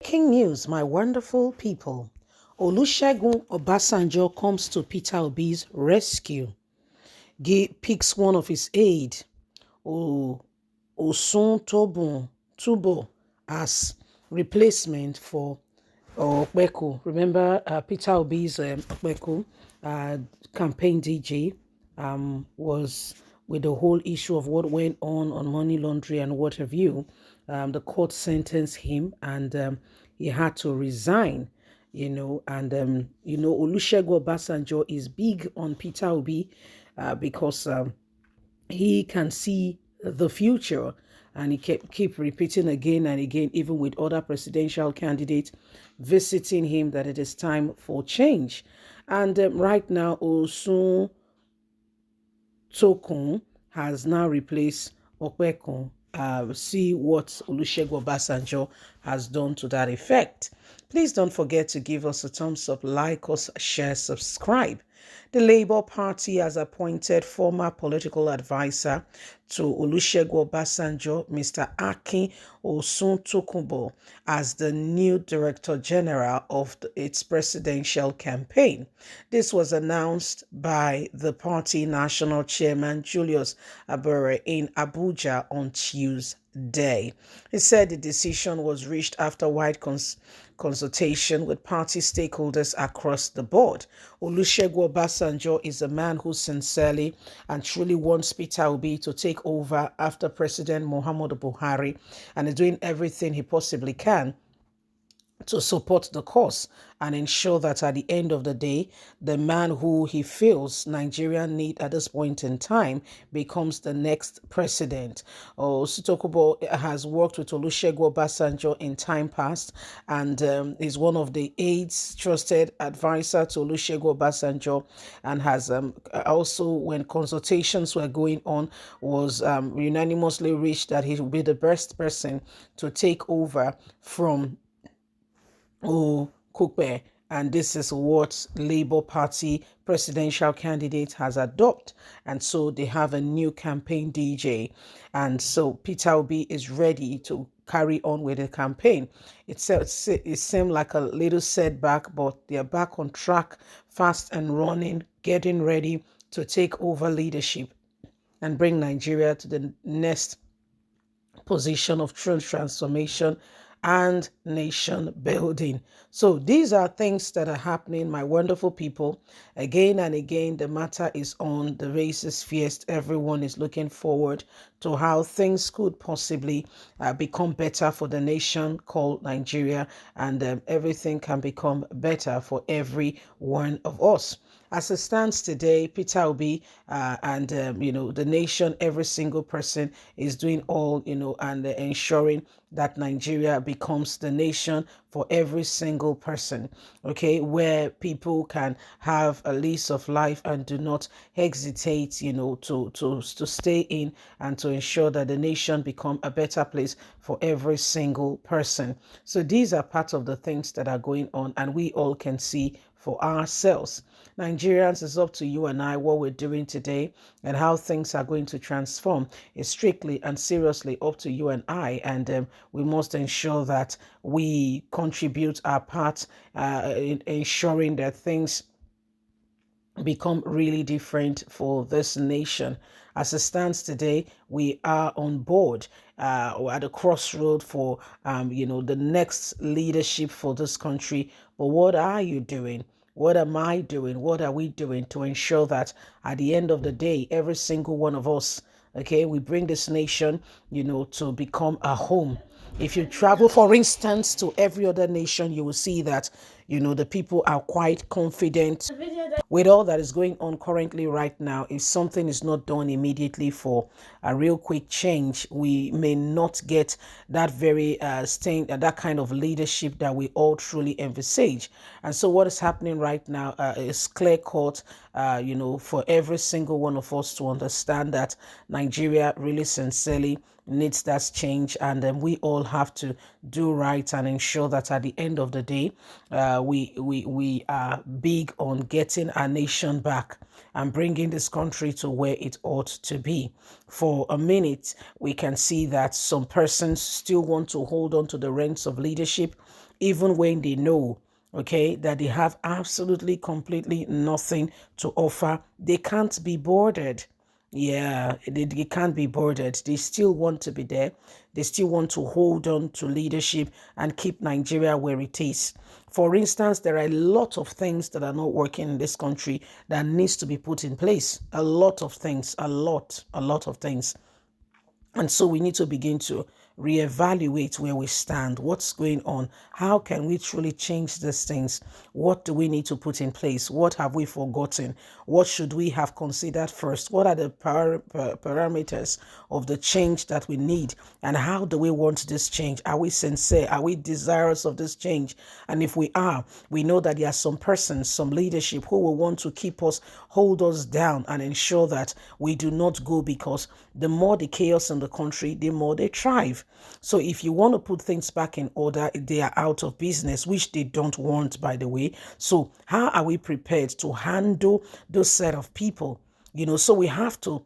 Breaking news, my wonderful people. Olusegun Obasanjo comes to Peter Obi's rescue. Picks one of his aides, Osun Tubo, as replacement for Okpeko. Remember Peter Obi's Okpeko campaign DG was with the whole issue of what went on money laundering and what have you. The court sentenced him and he had to resign, and Olusegun Obasanjo is big on Peter Obi because he can see the future, and he keep repeating again and again, even with other presidential candidates visiting him, that it is time for change. And right now, Osun Tokun has now replaced Okpekun. See what Olusegun Obasanjo has done to that effect. Please don't forget to give us a thumbs up, like us, share, subscribe. The Labour Party has appointed former political advisor to Olusegun Obasanjo, Mr. Akin Osuntokunbo, as the new Director General of its presidential campaign. This was announced by the party national chairman Julius Abure in Abuja on Tuesday. He said the decision was reached after wide consultation with party stakeholders across the board. Olusegun Obasanjo is a man who sincerely and truly wants Peter Obi to take over after President Muhammadu Buhari, and is doing everything he possibly can to support the cause and ensure that at the end of the day, the man who he feels Nigeria need at this point in time becomes the next president. Sutokubo has worked with Olusegun Obasanjo in time past and is one of the aides, trusted advisor to Olusegun Obasanjo, and has also, when consultations were going on, was unanimously reached that he will be the best person to take over from Kukpe, and this is what Labour Party presidential candidate has adopted. And so they have a new campaign DJ, and so Peter Obi is ready to carry on with the campaign. It seemed like a little setback, but they are back on track, fast and running, getting ready to take over leadership and bring Nigeria to the next position of true transformation and nation building. So these are things that are happening, my wonderful people. Again and again, the matter is on. The race is fierce. Everyone is looking forward to how things could possibly become better for the nation called Nigeria, and everything can become better for every one of us. As it stands today, Peter Obi and the nation, every single person is doing all, and ensuring that Nigeria becomes the nation for every single person, okay, where people can have a lease of life and do not hesitate, to stay in and to ensure that the nation become a better place for every single person. So these are part of the things that are going on, and we all can see for ourselves. Nigerians, it's up to you and I what we're doing today, and how things are going to transform is strictly and seriously up to you and I, and we must ensure that we contribute our part in ensuring that things become really different for this nation. As it stands today, we are on board at a crossroad for the next leadership for this country. But what are you doing? What am I doing? What are we doing to ensure that at the end of the day, every single one of us, okay, we bring this nation, to become a home. If you travel, for instance, to every other nation, you will see that, the people are quite confident with all that is going on currently right now. If something is not done immediately for a real quick change, we may not get that very that kind of leadership that we all truly envisage. And so what is happening right now is clear cut, for every single one of us to understand that Nigeria really sincerely needs that change, and then we all have to do right and ensure that at the end of the day, we are big on getting our nation back and bringing this country to where it ought to be. For a minute, we can see that some persons still want to hold on to the reins of leadership even when they know, okay, that they have absolutely, completely nothing to offer. They can't be boarded. Yeah, they can't be boarded. They still want to be there. They still want to hold on to leadership and keep Nigeria where it is. For instance, there are a lot of things that are not working in this country that needs to be put in place. A lot of things, a lot of things. And so we need to begin to reevaluate where we stand, what's going on, how can we truly change these things, what do we need to put in place, what have we forgotten, what should we have considered first, what are the parameters of the change that we need, and how do we want this change? Are we sincere? Are we desirous of this change? And if we are, we know that there are some persons, some leadership who will want to keep us, hold us down, and ensure that we do not go, because the more the chaos in the country, the more they thrive. So if you want to put things back in order, they are out of business, which they don't want, by the way. So how are we prepared to handle those set of people? So we have to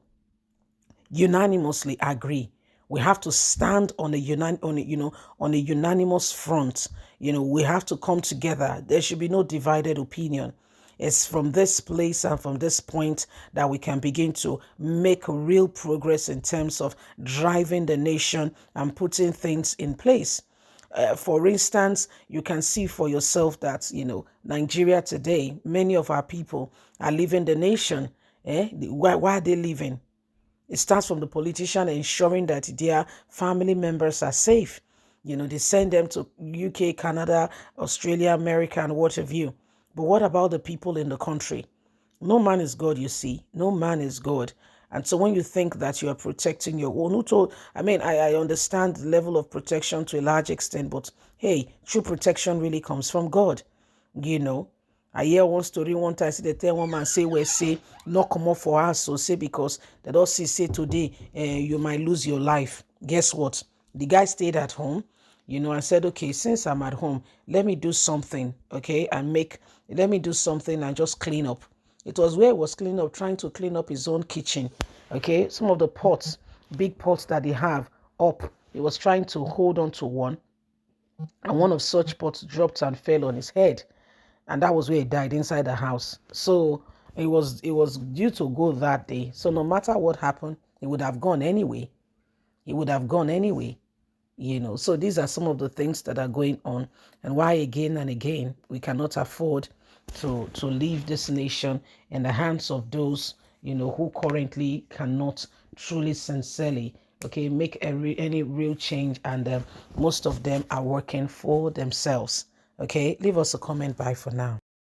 unanimously agree. We have to stand on a unanimous front. We have to come together. There should be no divided opinion. It's from this place and from this point that we can begin to make real progress in terms of driving the nation and putting things in place. For instance, you can see for yourself that, Nigeria today, many of our people are leaving the nation. Why are they leaving? It starts from the politician ensuring that their family members are safe. They send them to UK, Canada, Australia, America, and what have you. But what about the people in the country? No man is God, you see. No man is God. And so when you think that you are protecting your own, I understand the level of protection to a large extent, but hey, true protection really comes from God. I hear one story one time, say they tell one man, say, not come up for us, so say, because they don't say today, you might lose your life. Guess what? The guy stayed at home, and said, okay, since I'm at home, let me do something, okay, let me do something and just clean up. It was where he was cleaning up, trying to clean up his own kitchen, okay, some of the pots, big pots that they have up. He was trying to hold on to one, and one of such pots dropped and fell on his head, and that was where he died, inside the house. So it was due to go that day. So no matter what happened, he would have gone anyway. He would have gone anyway. So these are some of the things that are going on, and why again and again we cannot afford to leave this nation in the hands of those who currently cannot truly, sincerely, okay, make any real change, and most of them are working for themselves. Okay, leave us a comment. Bye for now.